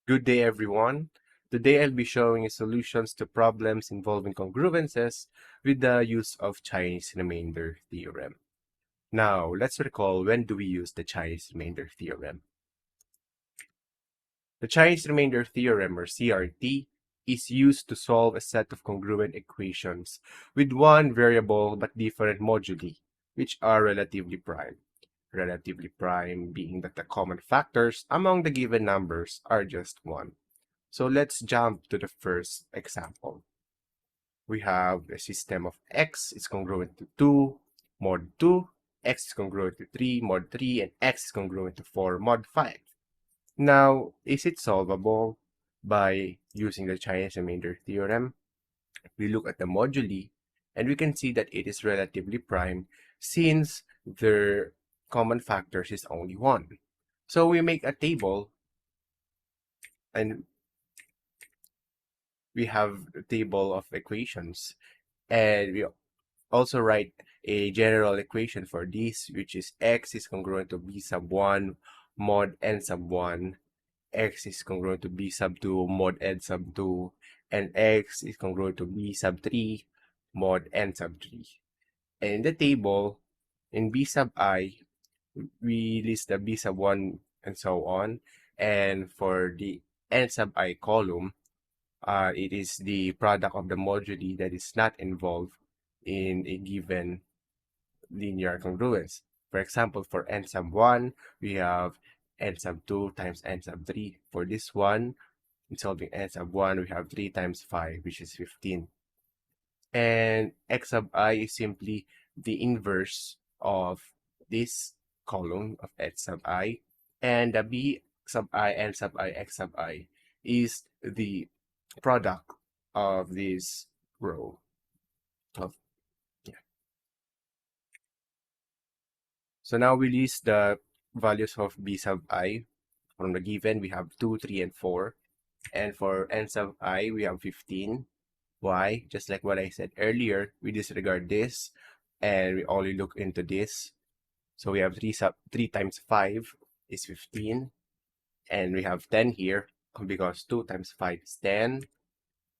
Good day, everyone. Today I'll be showing you solutions to problems involving congruences with the use of Chinese remainder theorem. Now, let's recall, when do we use the Chinese remainder theorem? The Chinese remainder theorem, or CRT, is used to solve a set of congruent equations with one variable but different moduli, which are relatively prime. Relatively prime being that the common factors among the given numbers are just 1. So let's jump to the first example. We have a system of x is congruent to 2 mod 2, x is congruent to 3 mod 3, and x is congruent to 4 mod 5. Now, is it solvable by using the Chinese remainder theorem? We look at the moduli and we can see that it is relatively prime since their common factors is only 1. So we make a table and we have a table of equations, and we also write a general equation for this, which is x is congruent to b sub 1 mod n sub 1, x is congruent to b sub 2 mod n sub 2, and x is congruent to b sub 3 mod n sub 3. And in the table, in b sub I, we list the b sub 1 and so on, and for the n sub I column, it is the product of the moduli that is not involved in a given linear congruence. For example, for n sub 1, we have n sub 2 times n sub 3. For this one, in solving n sub 1, we have 3 times 5, which is 15. And x sub I is simply the inverse of this column of x sub I. And the b sub I, n sub I, x sub I is the product of this row of So now we list the values of b sub I. From the given, we have 2, 3, and 4. And for n sub I, we have 15. Why? Just like what I said earlier, we disregard this and we only look into this. So we have 3 times 5 is 15. And we have 10 here because 2 times 5 is 10.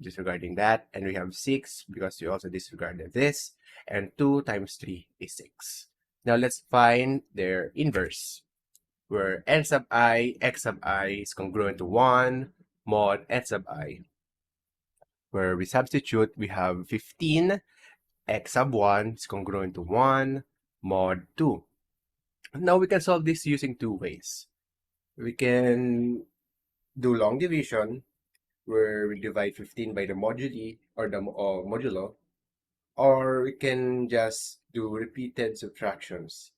Disregarding that. And we have 6 because we also disregarded this. And 2 times 3 is 6. Now let's find their inverse, where n sub I, x sub I is congruent to 1 mod n sub I. Where we substitute, we have 15, x sub 1 is congruent to 1 mod 2. Now we can solve this using two ways. We can do long division, where we divide 15 by the moduli or the modulo, or we can just do repeated subtractions,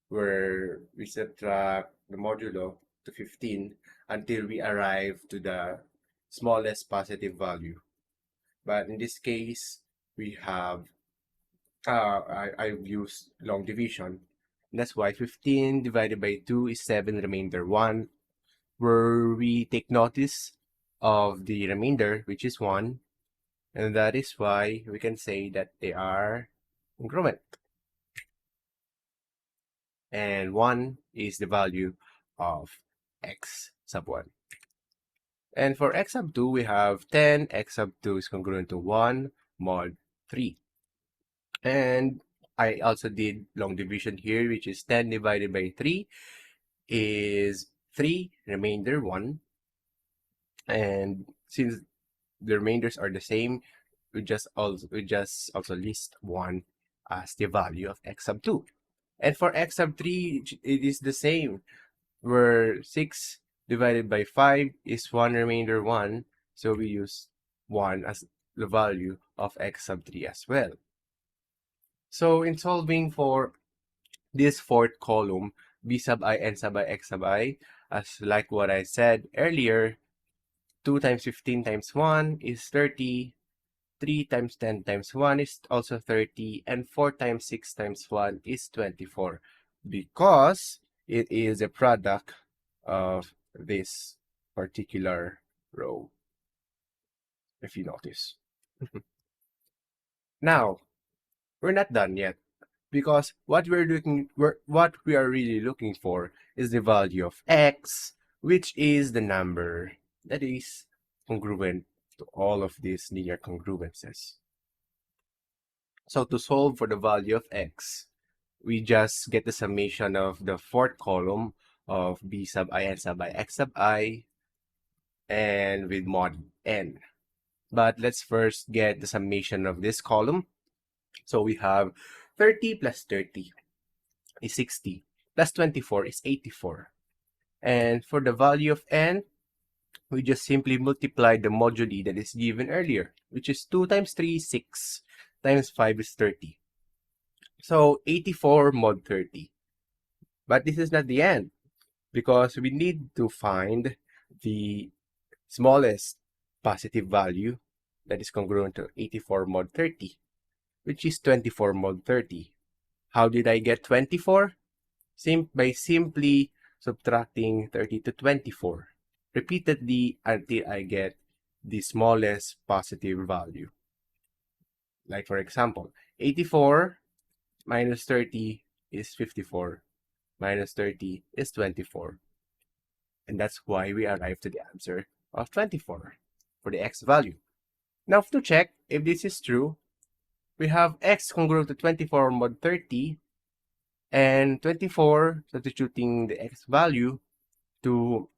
where we subtract the modulo to 15 until we arrive to the smallest positive value. But in this case, we have, I've used long division. And that's why 15 divided by 2 is 7 remainder 1, where we take notice of the remainder, which is 1. And that is why we can say that they are congruent. And 1 is the value of x sub 1. And for x sub 2, we have 10. X sub 2 is congruent to 1 mod 3. And I also did long division here, which is 10 divided by 3 is 3 remainder 1. And since the remainders are the same, we just also list 1 as the value of x sub 2. And for x sub 3, it is the same, where 6 divided by 5 is 1 remainder 1. So we use 1 as the value of x sub 3 as well. So in solving for this fourth column, b sub I, n sub I, x sub I, as like what I said earlier, 2 times 15 times 1 is 30. 3 times 10 times 1 is also 30, and 4 times 6 times 1 is 24, because it is a product of this particular row, if you notice. Now, we're not done yet, because what we are really looking for is the value of x, which is the number that is congruent to all of these linear congruences. So to solve for the value of x, we just get the summation of the fourth column of b sub I and sub I x sub I and with mod n. But let's first get the summation of this column. So we have 30 plus 30 is 60, plus 24 is 84. And for the value of n, we just simply multiply the moduli that is given earlier, which is 2 times 3 is 6, times 5 is 30. So 84 mod 30. But this is not the end, because we need to find the smallest positive value that is congruent to 84 mod 30, which is 24 mod 30. How did I get 24? By simply subtracting 30 to 24 repeatedly until I get the smallest positive value. Like for example, 84 minus 30 is 54, minus 30 is 24. And that's why we arrive to the answer of 24 for the x value. Now to check if this is true, we have x congruent to 24 mod 30 and 24 substituting the x value to,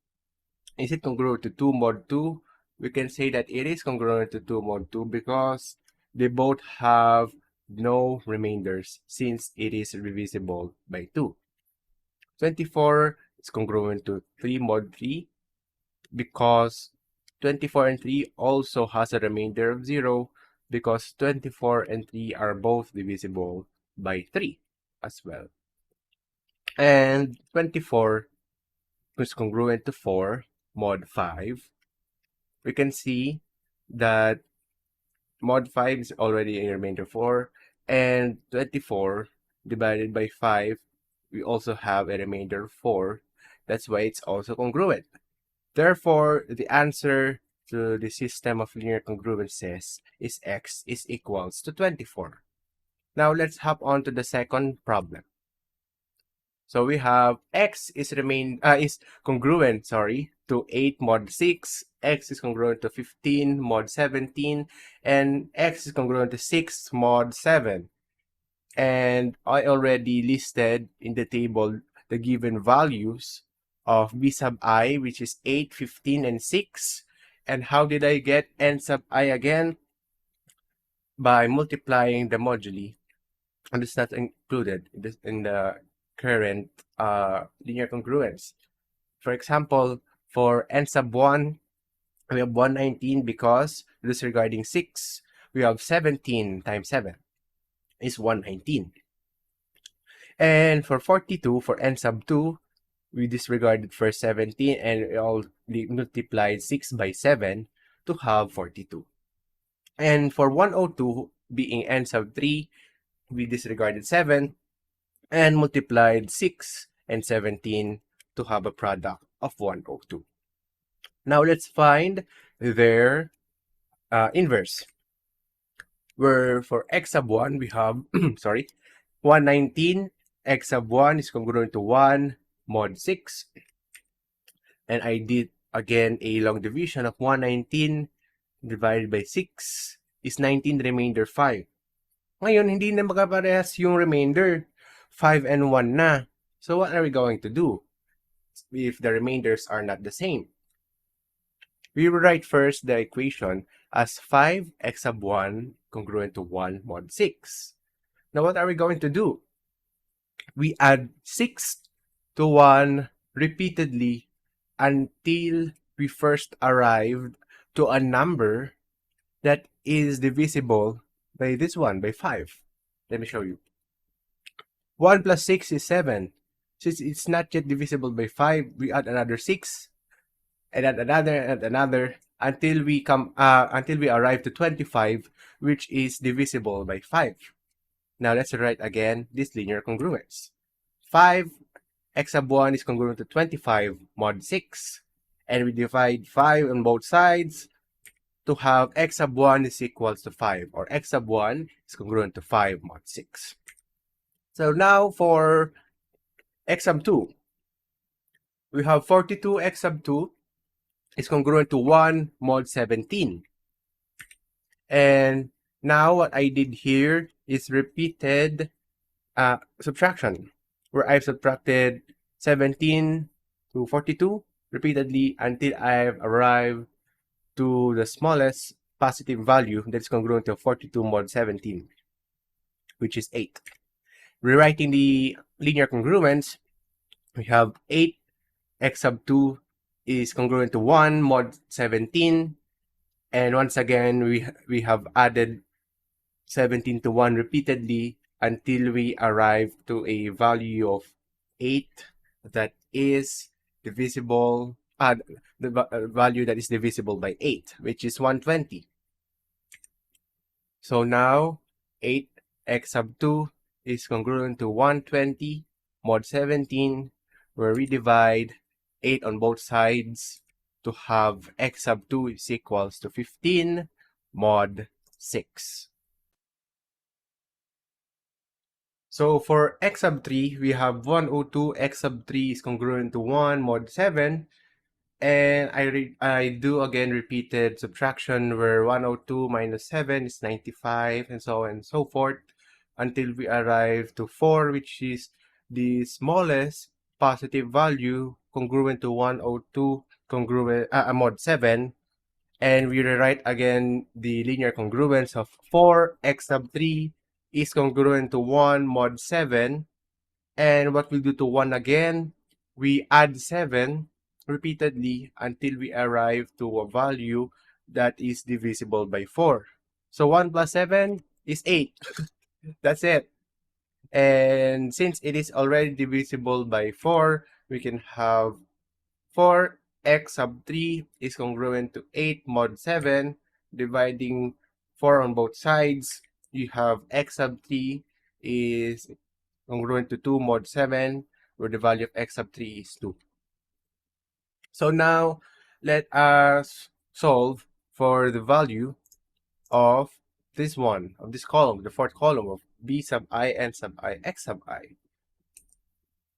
is it congruent to 2 mod 2? We can say that it is congruent to 2 mod 2 because they both have no remainders since it is divisible by 2. 24 is congruent to 3 mod 3 because 24 and 3 also has a remainder of 0 because 24 and 3 are both divisible by 3 as well. And 24 is congruent to 4 mod 5. We can see that mod 5 is already a remainder 4, and 24 divided by 5, we also have a remainder 4. That's why it's also congruent. Therefore, the answer to the system of linear congruences is x is equals to 24. Now let's hop on to the second problem. So we have x is congruent, to 8 mod 6, x is congruent to 15 mod 17, and x is congruent to 6 mod 7. And I already listed in the table the given values of b sub I, which is 8, 15, and 6. And how did I get n sub I again? By multiplying the moduli. And it's not included in the current linear congruence. For example, for n sub 1, we have 119 because disregarding 6, we have 17 times 7 is 119. And for 42, for n sub 2, we disregarded first 17 and we all multiplied 6 by 7 to have 42. And for 102, being n sub 3, we disregarded 7 and multiplied 6 and 17 to have a product of 102. Now let's find their inverse. Where for x sub 1, we have, 119, x sub 1 is congruent to 1 mod 6. And I did, again, a long division of 119 divided by 6 is 19 remainder 5. Ngayon, hindi na magkaparehas yung remainder. 5 and 1 na. So what are we going to do if the remainders are not the same? We will write first the equation as 5x sub 1 congruent to 1 mod 6. Now what are we going to do? We add 6 to 1 repeatedly until we first arrived to a number that is divisible by this one, by 5. Let me show you. 1 plus 6 is 7. Since it's not yet divisible by 5, we add another 6, and add another, and another, until we arrive to 25, which is divisible by 5. Now let's write again this linear congruence. 5 x sub 1 is congruent to 25 mod 6, and we divide 5 on both sides to have x sub 1 is equals to 5, or x sub 1 is congruent to 5 mod 6. So now for x sub 2, we have 42 x sub 2 is congruent to 1 mod 17. And now what I did here is repeated subtraction, where I've subtracted 17 to 42 repeatedly until I've arrived to the smallest positive value that is congruent to 42 mod 17, which is 8. Rewriting the linear congruence, we have 8 x sub 2 is congruent to 1 mod 17. And once again, we have added 17 to 1 repeatedly until we arrive to a value of 8 that is divisible, the value that is divisible by 8, which is 120. So now 8x sub 2 is congruent to 120 mod 17, where we divide 8 on both sides to have x sub 2 is equals to 15 mod 6. So for x sub 3, we have 102 x sub 3 is congruent to 1 mod 7. And I do again repeated subtraction where 102 minus 7 is 95 and so on and so forth until we arrive to 4, which is the smallest positive value congruent to 102 congruent mod 7. And we rewrite again the linear congruence of 4x sub 3 is congruent to 1 mod 7. And what we'll do to 1 again, we add 7 repeatedly until we arrive to a value that is divisible by 4. So 1 plus 7 is 8. That's it. And since it is already divisible by 4, we can have 4x sub 3 is congruent to 8 mod 7. Dividing 4 on both sides, you have x sub 3 is congruent to 2 mod 7, where the value of x sub 3 is 2. So now, let us solve for the value of this one, of this column, the fourth column of b sub I, n sub I, x sub I,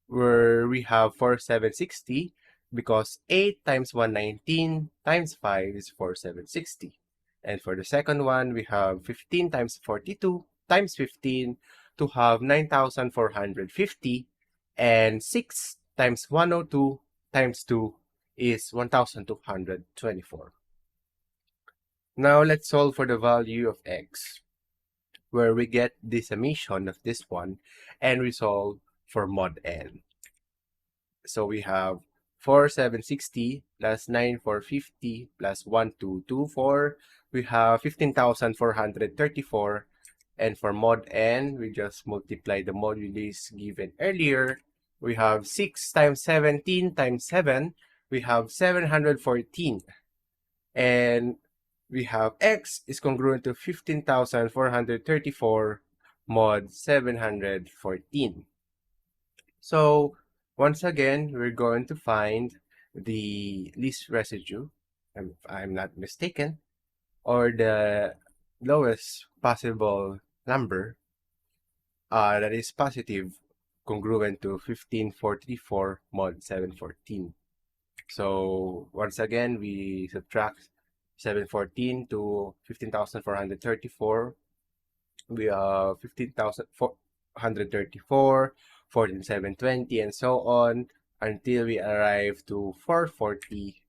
where we have 4760, because 8 times 119 times 5 is 4760. And for the second one, we have 15 times 42 times 15 to have 9,450. And 6 times 102 times 2 is 1,224. Now let's solve for the value of x, where we get the summation of this one, and we solve for mod n. So we have 4760 plus 9450 plus 1224. We have 15,434. And for mod n, we just multiply the modulus given earlier. We have 6 times 17 times 7. We have 714. And we have x is congruent to 15,434 mod 714. So once again, we're going to find the least residue, if I'm not mistaken, or the lowest possible number that is positive, congruent to 15,434 mod 714. So once again, we subtract 714 to 15,434. We have 15,434, 14,720, and so on until we arrive to 440.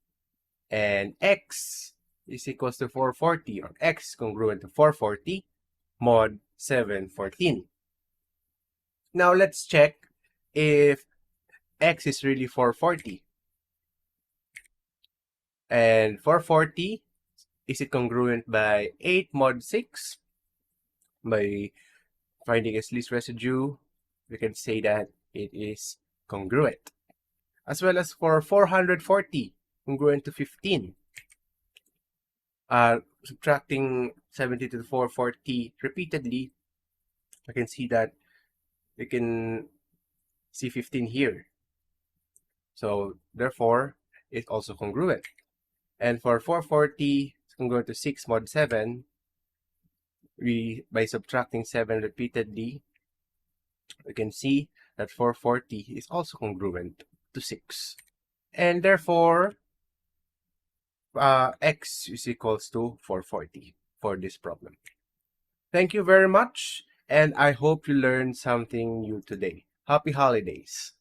And x is equals to 440, or x congruent to 440 mod 714. Now let's check if x is really 440. And 440, is it congruent by 8 mod 6? By finding its least residue, we can say that it is congruent. As well as for 440, congruent to 15. Subtracting 70 to the 440 repeatedly, I can see that we can see 15 here. So therefore, it's also congruent. And for 440, it's congruent to 6 mod 7. By subtracting 7 repeatedly, we can see that 440 is also congruent to 6. And therefore, x is equals to 440 for this problem. Thank you very much, and I hope you learned something new today. Happy holidays!